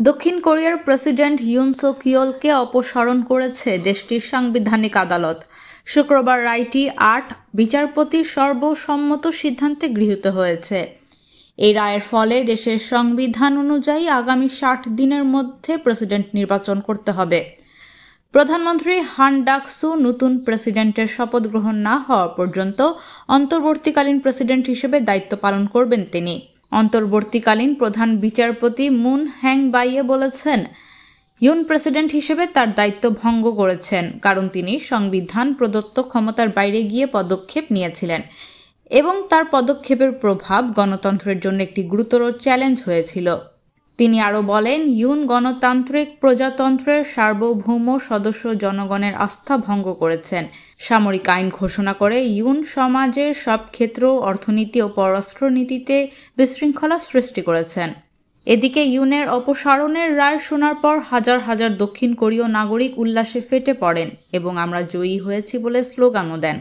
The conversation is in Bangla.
দক্ষিণ কোরিয়ার প্রেসিডেন্ট ইউন সুক ইয়োলকে অপসারণ করেছে দেশটির সাংবিধানিক আদালত। শুক্রবার রায়টি ৮ বিচারপতির সর্বসম্মত সিদ্ধান্তে গৃহীত হয়েছে। এই রায়ের ফলে দেশের সংবিধান অনুযায়ী আগামী ৬০ দিনের মধ্যে প্রেসিডেন্ট নির্বাচন করতে হবে। প্রধানমন্ত্রী হান ডাক-সু নতুন প্রেসিডেন্টের শপথ গ্রহণ না হওয়া পর্যন্ত অন্তর্বর্তীকালীন প্রেসিডেন্ট হিসেবে দায়িত্ব পালন করবেন তিনি। অন্তর্বর্তীকালীন প্রধান বিচারপতি মুন হ্যাং বাইয়ে বলেছেন, ইউন প্রেসিডেন্ট হিসেবে তার দায়িত্ব ভঙ্গ করেছেন কারণ তিনি সংবিধান প্রদত্ত ক্ষমতার বাইরে গিয়ে পদক্ষেপ নিয়েছিলেন এবং তার পদক্ষেপের প্রভাব গণতন্ত্রের জন্য একটি গুরুতর চ্যালেঞ্জ হয়েছিল। তিনি আরও বলেন, ইউন গণতান্ত্রিক প্রজাতন্ত্রের সার্বভৌম সদস্য জনগণের আস্থা ভঙ্গ করেছেন। সামরিক আইন ঘোষণা করে ইউন সমাজের সব ক্ষেত্র, অর্থনীতি ও পররাষ্ট্রনীতিতে বিশৃঙ্খলা সৃষ্টি করেছেন। এদিকে ইউনের অপসারণের রায় শোনার পর হাজার হাজার দক্ষিণ কোরীয় নাগরিক উল্লাসে ফেটে পড়েন এবং আমরা জয়ী হয়েছি বলে স্লোগানও দেন।